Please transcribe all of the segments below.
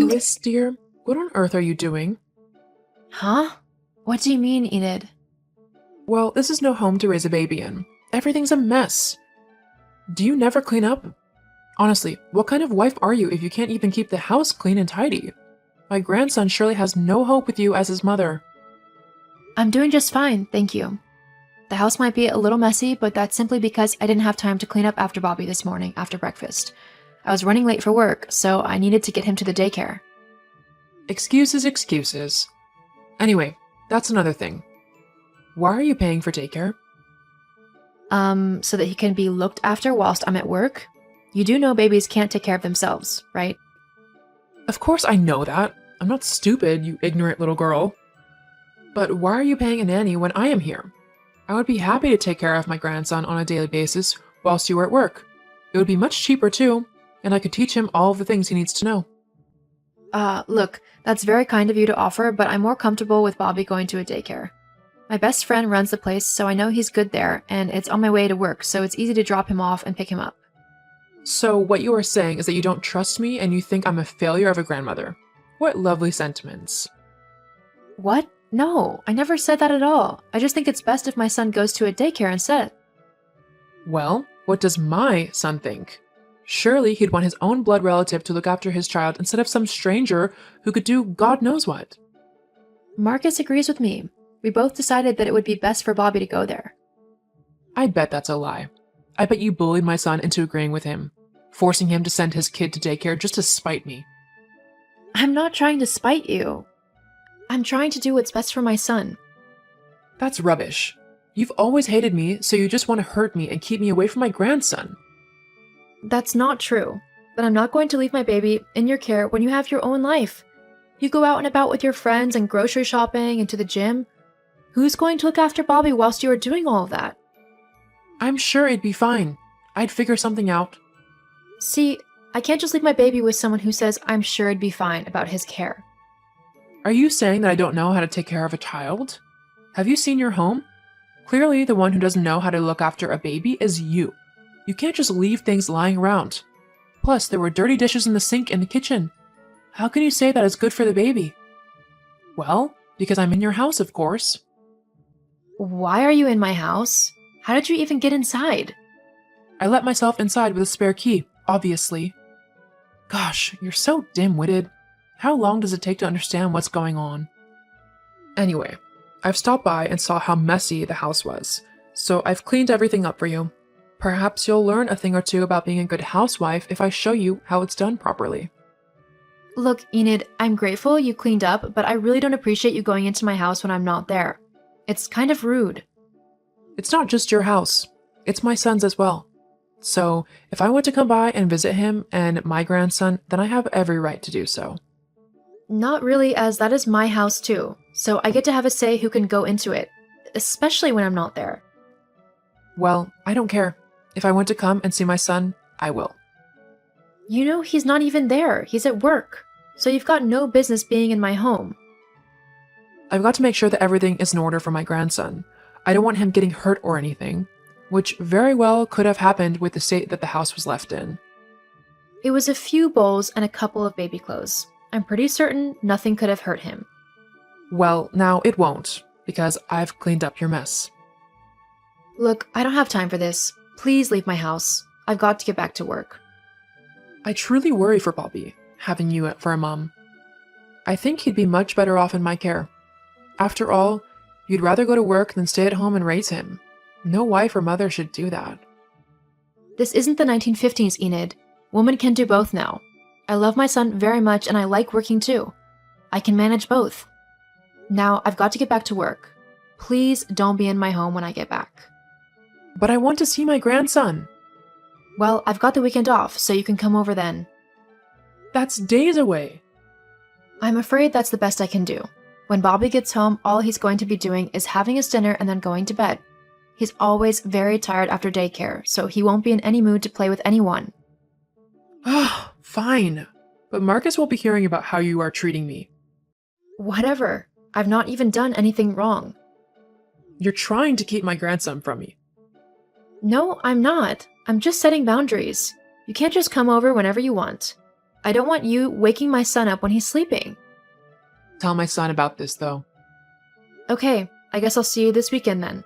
Marcus, dear, what on earth are you doing? Huh? What do you mean, Enid? Well, this is no home to raise a baby in. Everything's a mess. Do you never clean up? Honestly, what kind of wife are you if you can't even keep the house clean and tidy? My grandson surely has no hope with you as his mother. I'm doing just fine, thank you. The house might be a little messy, but that's simply because I didn't have time to clean up after Bobby this morning after breakfast. I was running late for work, so I needed to get him to the daycare. Excuses, excuses. Anyway, that's another thing. Why are you paying for daycare? So that he can be looked after whilst I'm at work? You do know babies can't take care of themselves, right? Of course I know that. I'm not stupid, you ignorant little girl. But why are you paying a nanny when I am here? I would be happy to take care of my grandson on a daily basis whilst you are at work. It would be much cheaper too, and I could teach him all of the things he needs to know. Look, that's very kind of you to offer, but I'm more comfortable with Bobby going to a daycare. My best friend runs the place, so I know he's good there, and it's on my way to work, so it's easy to drop him off and pick him up. So what you are saying is that you don't trust me and you think I'm a failure of a grandmother. What lovely sentiments. What? No, I never said that at all. I just think it's best if my son goes to a daycare instead. Well, what does my son think? Surely he'd want his own blood relative to look after his child instead of some stranger who could do God knows what. Marcus agrees with me. We both decided that it would be best for Bobby to go there. I bet that's a lie. I bet you bullied my son into agreeing with him, forcing him to send his kid to daycare just to spite me. I'm not trying to spite you. I'm trying to do what's best for my son. That's rubbish. You've always hated me, so you just want to hurt me and keep me away from my grandson. That's not true. But I'm not going to leave my baby in your care when you have your own life. You go out and about with your friends and grocery shopping and to the gym. Who's going to look after Bobby whilst you are doing all of that? I'm sure it'd be fine. I'd figure something out. See, I can't just leave my baby with someone who says I'm sure it'd be fine about his care. Are you saying that I don't know how to take care of a child? Have you seen your home? Clearly, the one who doesn't know how to look after a baby is you. You can't just leave things lying around. Plus, there were dirty dishes in the sink in the kitchen. How can you say that is good for the baby? Well, because I'm in your house, of course. Why are you in my house? How did you even get inside? I let myself inside with a spare key, obviously. Gosh, you're so dim-witted. How long does it take to understand what's going on? Anyway, I've stopped by and saw how messy the house was, so I've cleaned everything up for you. Perhaps you'll learn a thing or two about being a good housewife if I show you how it's done properly. Look, Enid, I'm grateful you cleaned up, but I really don't appreciate you going into my house when I'm not there. It's kind of rude. It's not just your house. It's my son's as well. So, if I want to come by and visit him and my grandson, then I have every right to do so. Not really, as that is my house too, so I get to have a say who can go into it, especially when I'm not there. Well, I don't care. If I want to come and see my son, I will. You know he's not even there, he's at work, so you've got no business being in my home. I've got to make sure that everything is in order for my grandson. I don't want him getting hurt or anything, which very well could have happened with the state that the house was left in. It was a few bowls and a couple of baby clothes. I'm pretty certain nothing could have hurt him. Well, now it won't, because I've cleaned up your mess. Look, I don't have time for this. Please leave my house. I've got to get back to work. I truly worry for Bobby, having you for a mom. I think he'd be much better off in my care. After all, you'd rather go to work than stay at home and raise him. No wife or mother should do that. This isn't the 1950s, Enid. Women can do both now. I love my son very much and I like working too. I can manage both. Now, I've got to get back to work. Please don't be in my home when I get back. But I want to see my grandson. Well, I've got the weekend off, so you can come over then. That's days away. I'm afraid that's the best I can do. When Bobby gets home, all he's going to be doing is having his dinner and then going to bed. He's always very tired after daycare, so he won't be in any mood to play with anyone. Ah, fine. But Marcus will be hearing about how you are treating me. Whatever. I've not even done anything wrong. You're trying to keep my grandson from me. No, I'm not. I'm just setting boundaries. You can't just come over whenever you want. I don't want you waking my son up when he's sleeping. Tell my son about this, though. Okay, I guess I'll see you this weekend then.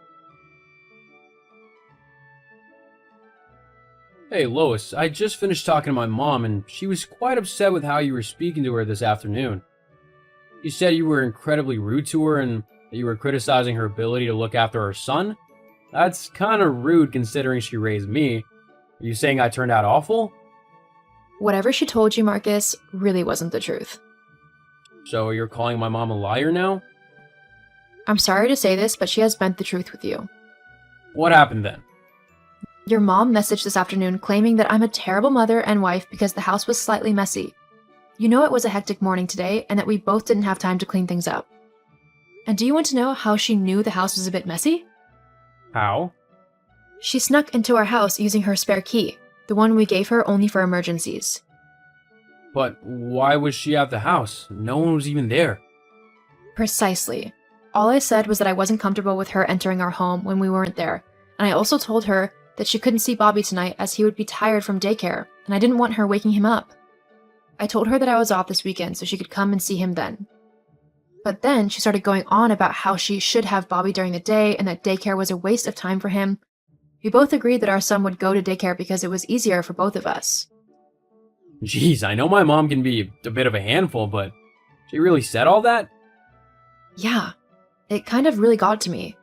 Hey, Lois, I just finished talking to my mom, and she was quite upset with how you were speaking to her this afternoon. You said you were incredibly rude to her and that you were criticizing her ability to look after her son? That's kind of rude considering she raised me. Are you saying I turned out awful? Whatever she told you, Marcus, really wasn't the truth. So you're calling my mom a liar now? I'm sorry to say this, but she has bent the truth with you. What happened then? Your mom messaged this afternoon claiming that I'm a terrible mother and wife because the house was slightly messy. You know it was a hectic morning today and that we both didn't have time to clean things up. And do you want to know how she knew the house was a bit messy? How? She snuck into our house using her spare key, the one we gave her only for emergencies. But why was she at the house? No one was even there. Precisely. All I said was that I wasn't comfortable with her entering our home when we weren't there, and I also told her that she couldn't see Bobby tonight as he would be tired from daycare, and I didn't want her waking him up. I told her that I was off this weekend so she could come and see him then. But then she started going on about how she should have Bobby during the day and that daycare was a waste of time for him. We both agreed that our son would go to daycare because it was easier for both of us. Jeez, I know my mom can be a bit of a handful, but she really said all that? Yeah, it kind of really got to me.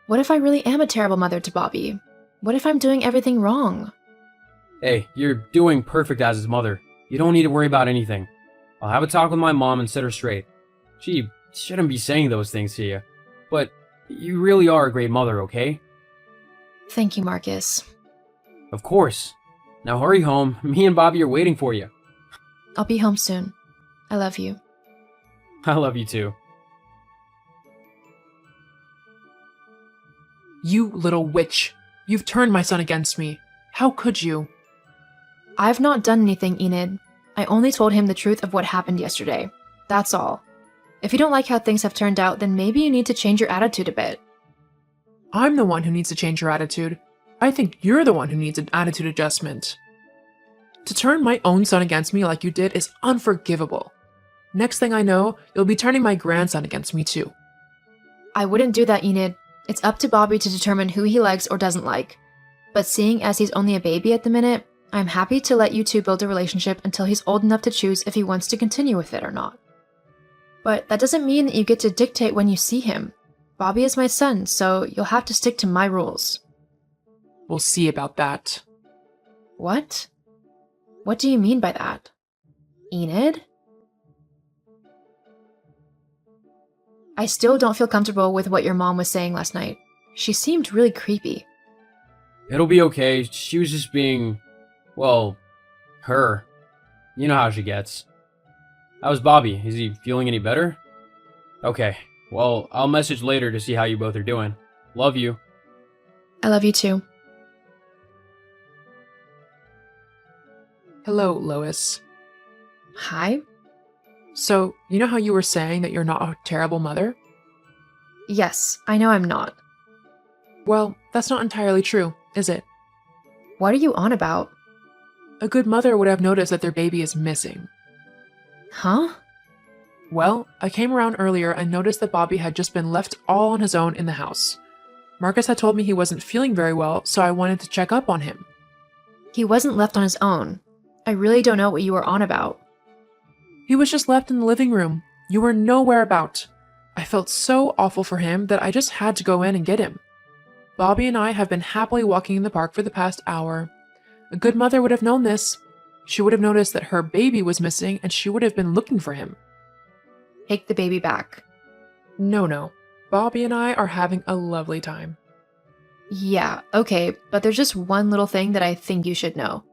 What if I really am a terrible mother to Bobby? What if I'm doing everything wrong? Hey, you're doing perfect as his mother. You don't need to worry about anything. I'll have a talk with my mom and set her straight. She shouldn't be saying those things to you. But you really are a great mother, okay? Thank you, Marcus. Of course. Now hurry home. Me and Bobby are waiting for you. I'll be home soon. I love you. I love you too. You little witch. You've turned my son against me. How could you? I've not done anything, Enid. I only told him the truth of what happened yesterday. That's all. If you don't like how things have turned out, then maybe you need to change your attitude a bit. I'm the one who needs to change your attitude. I think you're the one who needs an attitude adjustment. To turn my own son against me like you did is unforgivable. Next thing I know, you'll be turning my grandson against me too. I wouldn't do that, Enid. It's up to Bobby to determine who he likes or doesn't like. But seeing as he's only a baby at the minute, I'm happy to let you two build a relationship until he's old enough to choose if he wants to continue with it or not. But that doesn't mean that you get to dictate when you see him. Bobby is my son, so you'll have to stick to my rules. We'll see about that. What? What do you mean by that? Enid? I still don't feel comfortable with what your mom was saying last night. She seemed really creepy. It'll be okay. She was just being, well, her. You know how she gets. How's Bobby? Is he feeling any better? Okay. Well, I'll message later to see how you both are doing. Love you. I love you too. Hello, Lois. Hi? So, you know how you were saying that you're not a terrible mother? Yes, I know I'm not. Well, that's not entirely true, is it? What are you on about? A good mother would have noticed that their baby is missing. Huh? Well, I came around earlier and noticed that Bobby had just been left all on his own in the house. Marcus had told me he wasn't feeling very well, so I wanted to check up on him. He wasn't left on his own. I really don't know what you were on about. He was just left in the living room. You were nowhere about. I felt so awful for him that I just had to go in and get him. Bobby and I have been happily walking in the park for the past hour. A good mother would have known this. She would have noticed that her baby was missing and she would have been looking for him. Take the baby back. No. Bobby and I are having a lovely time. Yeah, okay, but there's just one little thing that I think you should know.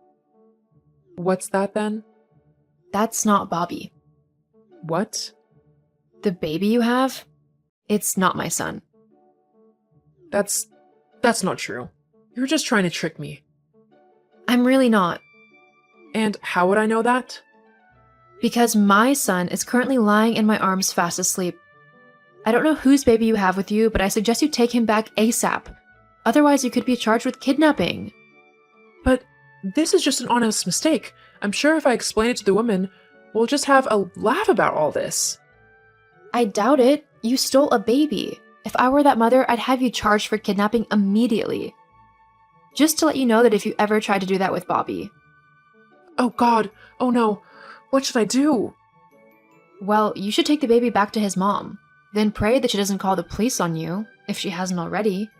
What's that then? That's not Bobby. What? The baby you have? It's not my son. That's not true. You're just trying to trick me. I'm really not. And how would I know that? Because my son is currently lying in my arms fast asleep. I don't know whose baby you have with you, but I suggest you take him back ASAP. Otherwise, you could be charged with kidnapping. But this is just an honest mistake. I'm sure if I explain it to the woman, we'll just have a laugh about all this. I doubt it. You stole a baby. If I were that mother, I'd have you charged for kidnapping immediately. Just to let you know that if you ever try to do that with Bobby. Oh God, oh no, what should I do? Well, you should take the baby back to his mom. Then pray that she doesn't call the police on you, if she hasn't already.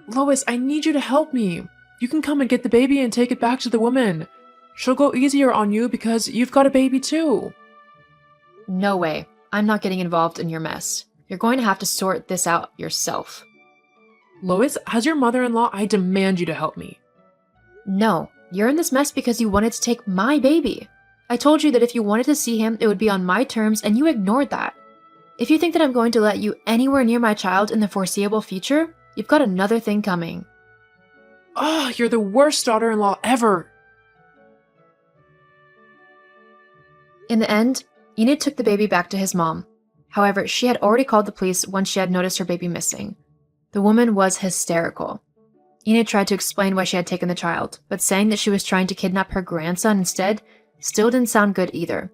Lois, I need you to help me. You can come and get the baby and take it back to the woman. She'll go easier on you because you've got a baby too. No way. I'm not getting involved in your mess. You're going to have to sort this out yourself. Lois, as your mother-in-law, I demand you to help me. No, you're in this mess because you wanted to take my baby. I told you that if you wanted to see him, it would be on my terms, and you ignored that. If you think that I'm going to let you anywhere near my child in the foreseeable future, you've got another thing coming. Oh, you're the worst daughter-in-law ever. In the end, Enid took the baby back to his mom. However, she had already called the police once she had noticed her baby missing. The woman was hysterical. Enid tried to explain why she had taken the child, but saying that she was trying to kidnap her grandson instead still didn't sound good either.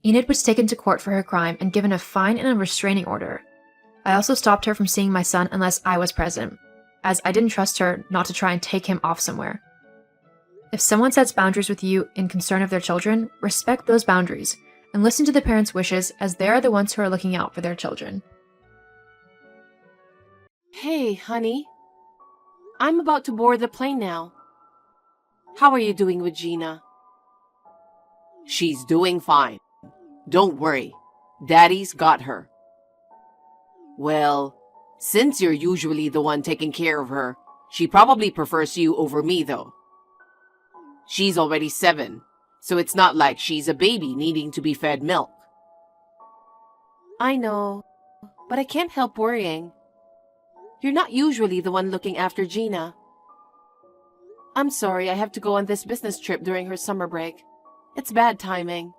Enid was taken to court for her crime and given a fine and a restraining order. I also stopped her from seeing my son unless I was present, as I didn't trust her not to try and take him off somewhere. If someone sets boundaries with you in concern of their children, respect those boundaries and listen to the parents' wishes, as they are the ones who are looking out for their children. Hey, honey. I'm about to board the plane now. How are you doing with Gina? She's doing fine. Don't worry. Daddy's got her. Well, since you're usually the one taking care of her, she probably prefers you over me, though. She's already 7, so it's not like she's a baby needing to be fed milk. I know, but I can't help worrying. You're not usually the one looking after Gina. I'm sorry I have to go on this business trip during her summer break. It's bad timing.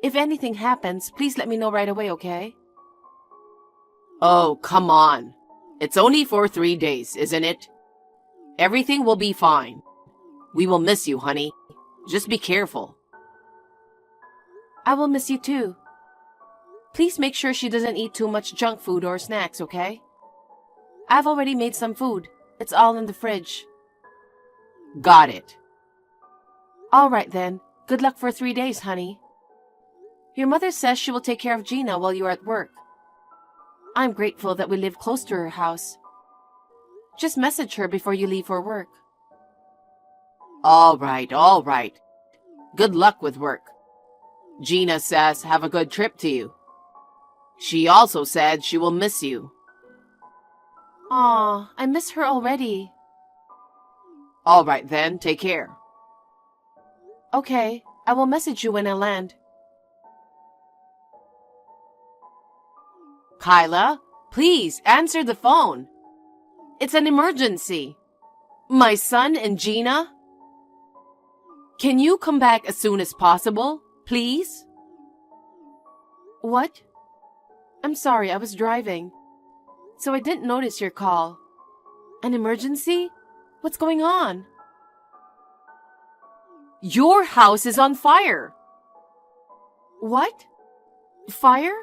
If anything happens, please let me know right away, okay? Oh, come on. It's only for 3 days, isn't it? Everything will be fine. We will miss you, honey. Just be careful. I will miss you too. Please make sure she doesn't eat too much junk food or snacks, okay? I've already made some food. It's all in the fridge. Got it. All right then. Good luck for 3 days, honey. Your mother says she will take care of Gina while you are at work. I'm grateful that we live close to her house. Just message her before you leave for work. All right, all right. Good luck with work. Gina says have a good trip to you. She also said she will miss you. Aw, I miss her already. All right then, take care. Okay, I will message you when I land. Kyla, please answer the phone. It's an emergency. My son and Gina. Can you come back as soon as possible, please? What? I'm sorry, I was driving. So I didn't notice your call. An emergency? What's going on? Your house is on fire. What? Fire?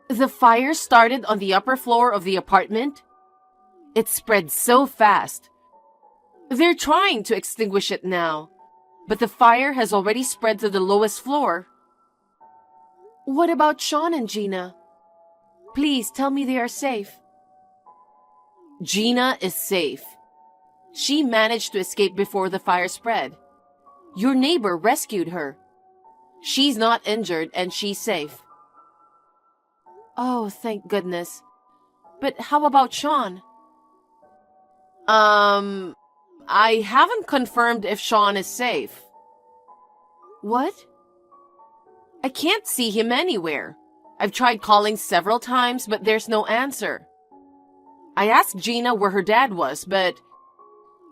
The fire started on the upper floor of the apartment. It spread so fast. They're trying to extinguish it now, but the fire has already spread to the lowest floor. What about Sean and Gina? Please tell me they are safe. Gina is safe. She managed to escape before the fire spread. Your neighbor rescued her. She's not injured and she's safe. Oh, thank goodness. But how about Sean? I haven't confirmed if Sean is safe. What? I can't see him anywhere. I've tried calling several times, but there's no answer. I asked Gina where her dad was, but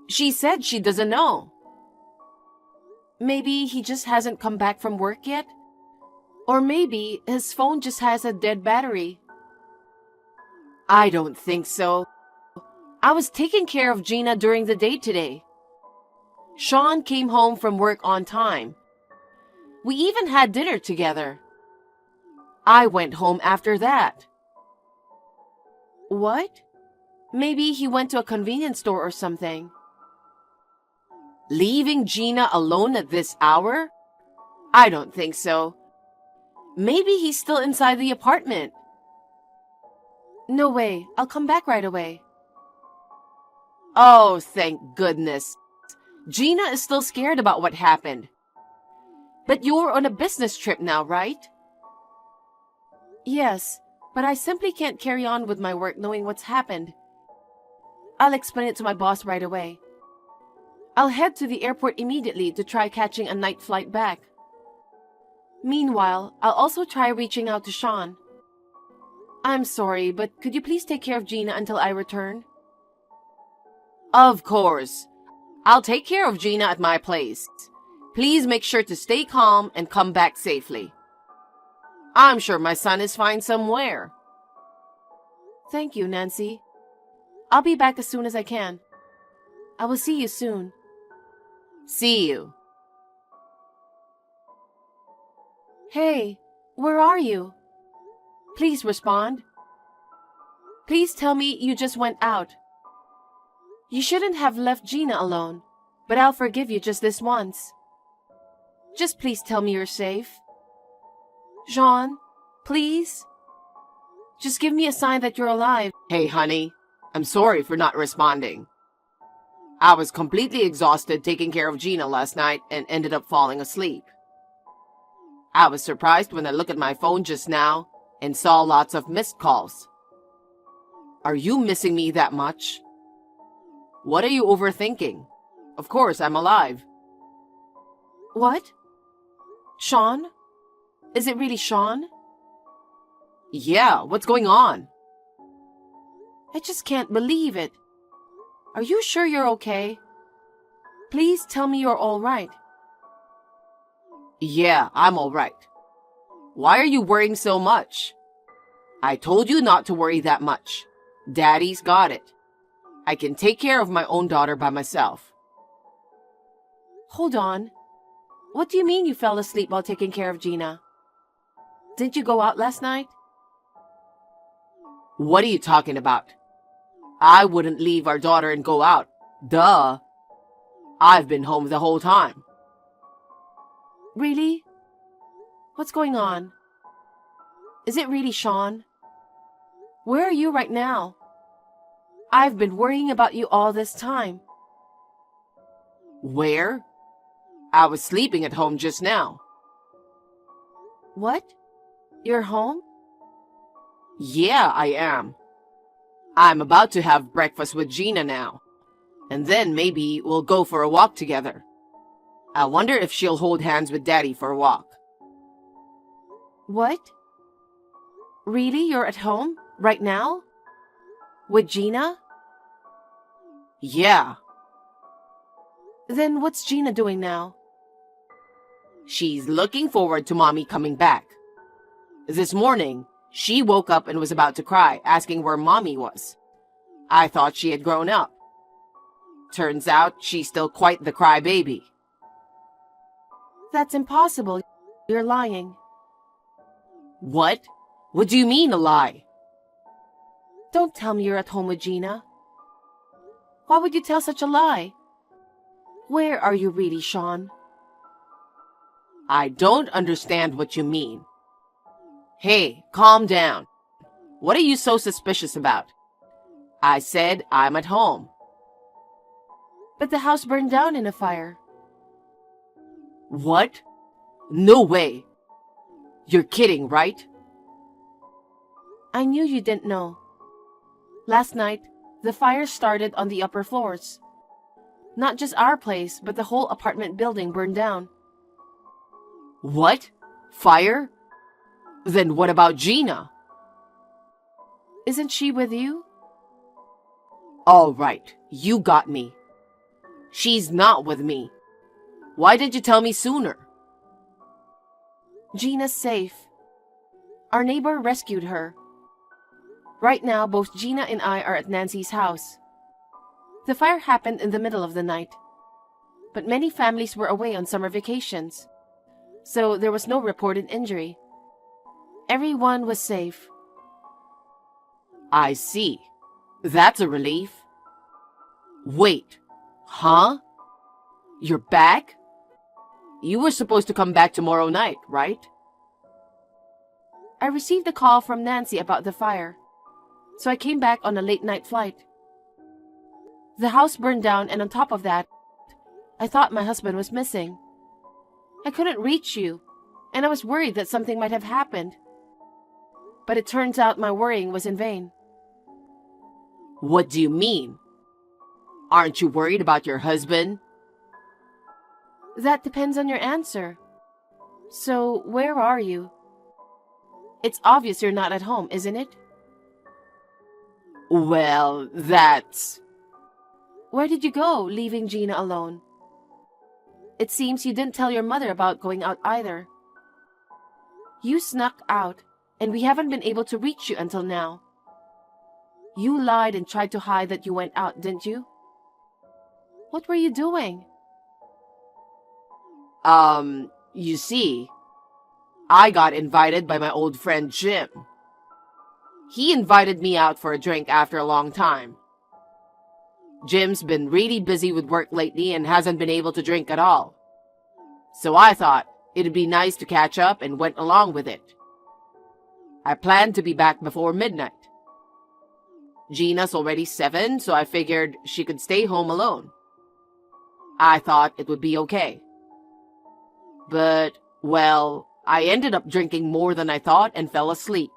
she said she doesn't know. Maybe he just hasn't come back from work yet? Or maybe his phone just has a dead battery. I don't think so. I was taking care of Gina during the day today. Sean came home from work on time. We even had dinner together. I went home after that. What? Maybe he went to a convenience store or something. Leaving Gina alone at this hour? I don't think so. Maybe he's still inside the apartment. No way. I'll come back right away. Oh, thank goodness. Gina is still scared about what happened. But you're on a business trip now, right? Yes, but I simply can't carry on with my work knowing what's happened. I'll explain it to my boss right away. I'll head to the airport immediately to try catching a night flight back. Meanwhile, I'll also try reaching out to Sean. I'm sorry, but could you please take care of Gina until I return? Of course. I'll take care of Gina at my place. Please make sure to stay calm and come back safely. I'm sure my son is fine somewhere. Thank you, Nancy. I'll be back as soon as I can. I will see you soon. See you. Hey, where are you? Please respond. Please tell me you just went out. You shouldn't have left Gina alone, but I'll forgive you just this once. Just please tell me you're safe. Jean, please? Just give me a sign that you're alive. Hey, honey, I'm sorry for not responding. I was completely exhausted taking care of Gina last night and ended up falling asleep. I was surprised when I looked at my phone just now and saw lots of missed calls. Are you missing me that much? What are you overthinking? Of course, I'm alive. What? Sean? Is it really Sean? Yeah, what's going on? I just can't believe it. Are you sure you're okay? Please tell me you're all right. Yeah, I'm all right. Why are you worrying so much? I told you not to worry that much. Daddy's got it. I can take care of my own daughter by myself. Hold on. What do you mean you fell asleep while taking care of Gina? Didn't you go out last night? What are you talking about? I wouldn't leave our daughter and go out. Duh. I've been home the whole time. Really? What's going on? Is it really Sean? Where are you right now? I've been worrying about you all this time. Where? I was sleeping at home just now. What? You're home? Yeah, I am. I'm about to have breakfast with Gina now. And then maybe we'll go for a walk together. I wonder if she'll hold hands with Daddy for a walk. What? Really? You're at home? Right now? With Gina? Yeah. Then what's Gina doing now? She's looking forward to Mommy coming back. This morning, she woke up and was about to cry, asking where Mommy was. I thought she had grown up. Turns out she's still quite the crybaby. That's impossible. You're lying. What? What do you mean, a lie? Don't tell me you're at home with Gina. Why would you tell such a lie? Where are you really, Sean? I don't understand what you mean. Hey, calm down. What are you so suspicious about? I said I'm at home. But the house burned down in a fire. What? No way. You're kidding, right? I knew you didn't know. Last night, the fire started on the upper floors. Not just our place, but the whole apartment building burned down. What? Fire? Then what about Gina? Isn't she with you? All right, you got me. She's not with me. Why didn't you tell me sooner? Gina's safe. Our neighbor rescued her. Right now, both Gina and I are at Nancy's house. The fire happened in the middle of the night. but many families were away on summer vacations, so there was no reported injury. Everyone was safe. I see. That's a relief. Wait, huh? You're back? You were supposed to come back tomorrow night, right? I received a call from Nancy about the fire, so I came back on a late-night flight. The house burned down, and on top of that, I thought my husband was missing. I couldn't reach you, and I was worried that something might have happened. But it turns out my worrying was in vain. What do you mean? Aren't you worried about your husband? That depends on your answer. So, where are you? It's obvious you're not at home, isn't it? Well, that's... Where did you go, leaving Gina alone? It seems you didn't tell your mother about going out either. You snuck out, and we haven't been able to reach you until now. You lied and tried to hide that you went out, didn't you? What were you doing? You see, I got invited by my old friend Jim. He invited me out for a drink after a long time. Jim's been really busy with work lately and hasn't been able to drink at all. So I thought it'd be nice to catch up and went along with it. I planned to be back before midnight. Gina's already 7, so I figured she could stay home alone. I thought it would be okay. But, well, I ended up drinking more than I thought and fell asleep.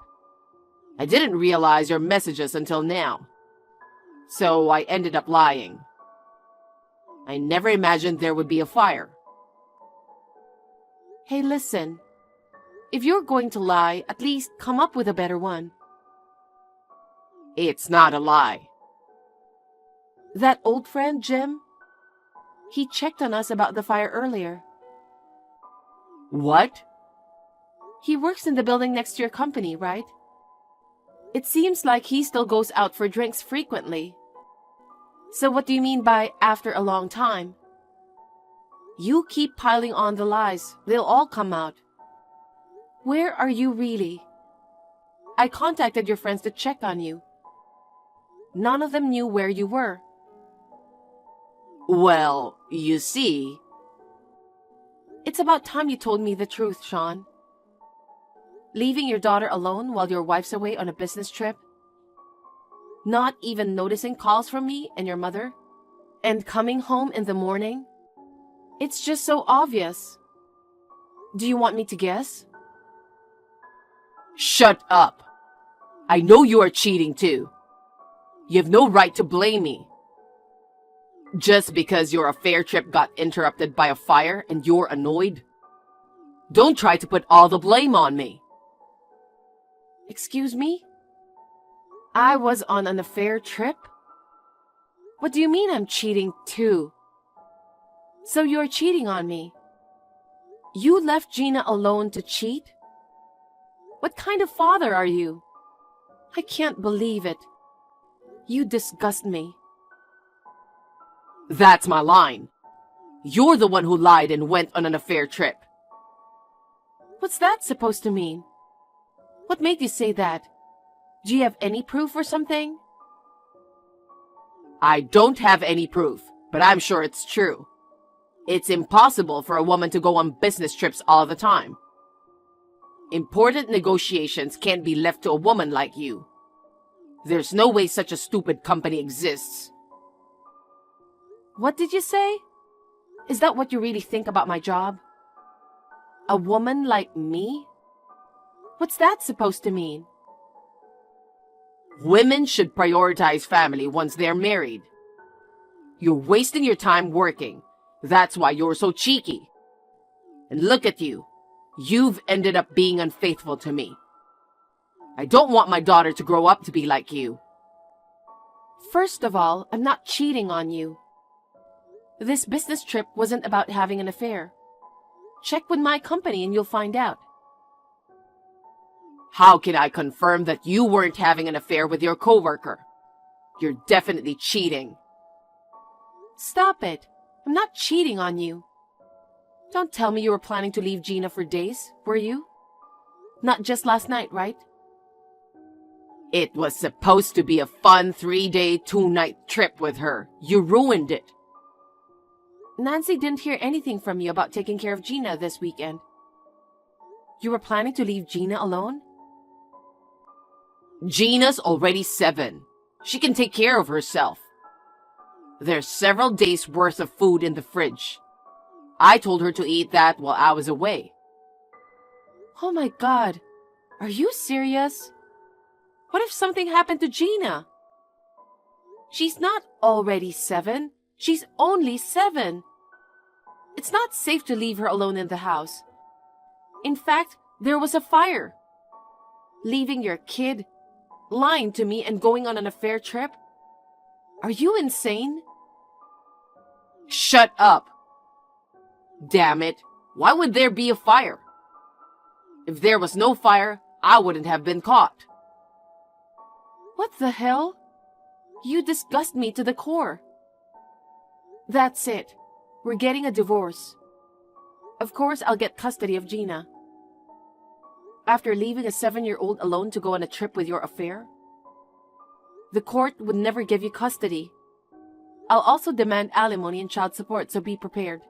I didn't realize your messages until now. So I ended up lying. I never imagined there would be a fire. Hey, listen. If you're going to lie, at least come up with a better one. It's not a lie. That old friend, Jim? He checked on us about the fire earlier. What? He works in the building next to your company, right? It seems like he still goes out for drinks frequently. So what do you mean by after a long time? You keep piling on the lies. They'll all come out. Where are you really? I contacted your friends to check on you. None of them knew where you were. Well, you see... It's about time you told me the truth, Sean. Leaving your daughter alone while your wife's away on a business trip? Not even noticing calls from me and your mother? And coming home in the morning? It's just so obvious. Do you want me to guess? Shut up! I know you are cheating too. You have no right to blame me. Just because your affair trip got interrupted by a fire and you're annoyed? Don't try to put all the blame on me. Excuse me? I was on an affair trip? What do you mean I'm cheating too? So you're cheating on me? You left Gina alone to cheat? What kind of father are you? I can't believe it. You disgust me. That's my line. You're the one who lied and went on an affair trip. What's that supposed to mean? What made you say that? Do you have any proof or something? I don't have any proof, but I'm sure it's true. It's impossible for a woman to go on business trips all the time. Important negotiations can't be left to a woman like you. There's no way such a stupid company exists. What did you say? Is that what you really think about my job? A woman like me? What's that supposed to mean? Women should prioritize family once they're married. You're wasting your time working. That's why you're so cheeky. And look at you. You've ended up being unfaithful to me. I don't want my daughter to grow up to be like you. First of all, I'm not cheating on you. This business trip wasn't about having an affair. Check with my company and you'll find out. How can I confirm that you weren't having an affair with your coworker? You're definitely cheating. Stop it. I'm not cheating on you. Don't tell me you were planning to leave Gina for days, were you? Not just last night, right? It was supposed to be a fun 3-day, 2-night trip with her. You ruined it. Nancy didn't hear anything from you about taking care of Gina this weekend. You were planning to leave Gina alone? Gina's already 7. She can take care of herself. There's several days' worth of food in the fridge. I told her to eat that while I was away. Oh my God. Are you serious? What if something happened to Gina? She's not already 7. She's only 7. It's not safe to leave her alone in the house. In fact, there was a fire. Leaving your kid, lying to me, and going on an affair trip? Are you insane? Shut up! Damn it, why would there be a fire? If there was no fire, I wouldn't have been caught. What the hell? You disgust me to the core. That's it. We're getting a divorce. Of course, I'll get custody of Gina. After leaving a 7-year-old alone to go on a trip with your affair? The court would never give you custody. I'll also demand alimony and child support, so be prepared.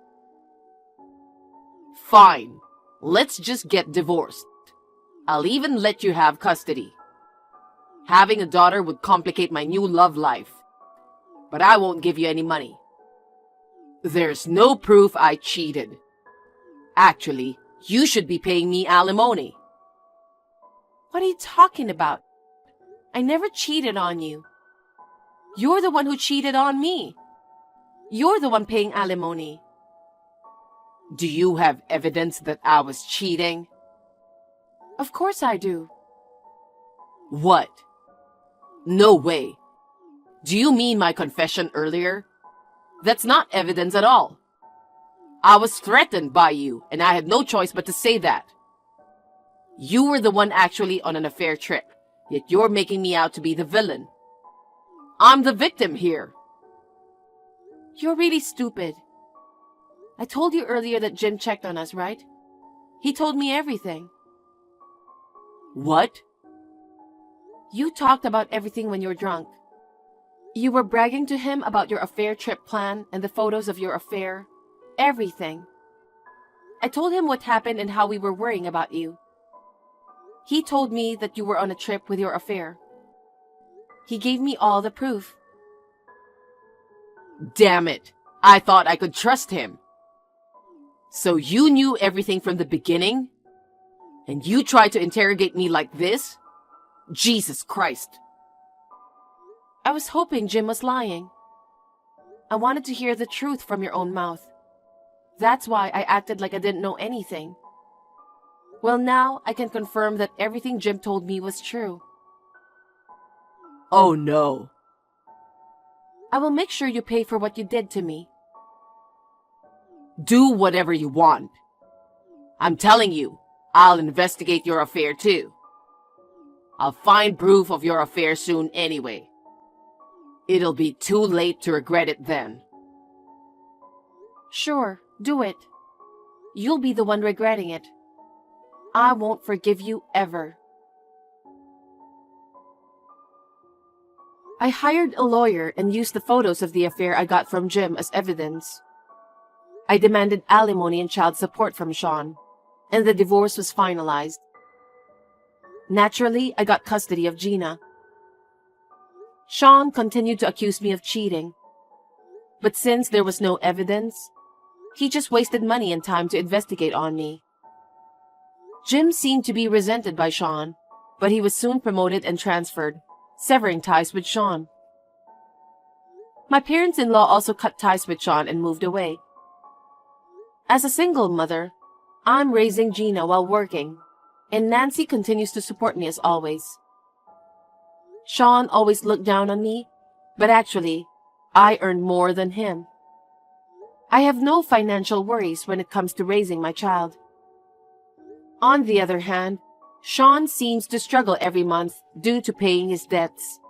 Fine. Let's just get divorced. I'll even let you have custody. Having a daughter would complicate my new love life. But I won't give you any money. There's no proof I cheated. Actually, you should be paying me alimony. What are you talking about? I never cheated on you. You're the one who cheated on me. You're the one paying alimony. Do you have evidence that I was cheating? Of course I do. What? No way. Do you mean my confession earlier? That's not evidence at all. I was threatened by you, and I had no choice but to say that. You were the one actually on an affair trip, yet you're making me out to be the villain. I'm the victim here. You're really stupid. I told you earlier that Jim checked on us, right? He told me everything. What? You talked about everything when you were drunk. You were bragging to him about your affair trip plan and the photos of your affair. Everything. I told him what happened and how we were worrying about you. He told me that you were on a trip with your affair. He gave me all the proof. Damn it. I thought I could trust him. So you knew everything from the beginning? And you tried to interrogate me like this? Jesus Christ. I was hoping Jim was lying. I wanted to hear the truth from your own mouth. That's why I acted like I didn't know anything. Well, now I can confirm that everything Jim told me was true. Oh no. I will make sure you pay for what you did to me. Do whatever you want. I'm telling you, I'll investigate your affair too. I'll find proof of your affair soon anyway. It'll be too late to regret it then. Sure, do it. You'll be the one regretting it. I won't forgive you ever. I hired a lawyer and used the photos of the affair I got from Jim as evidence. I demanded alimony and child support from Sean, and the divorce was finalized. Naturally, I got custody of Gina. Sean continued to accuse me of cheating. But since there was no evidence, he just wasted money and time to investigate on me. Jim seemed to be resented by Sean, but he was soon promoted and transferred, severing ties with Sean. My parents-in-law also cut ties with Sean and moved away. As a single mother, I'm raising Gina while working, and Nancy continues to support me as always. Sean always looked down on me, but actually, I earn more than him. I have no financial worries when it comes to raising my child. On the other hand, Sean seems to struggle every month due to paying his debts.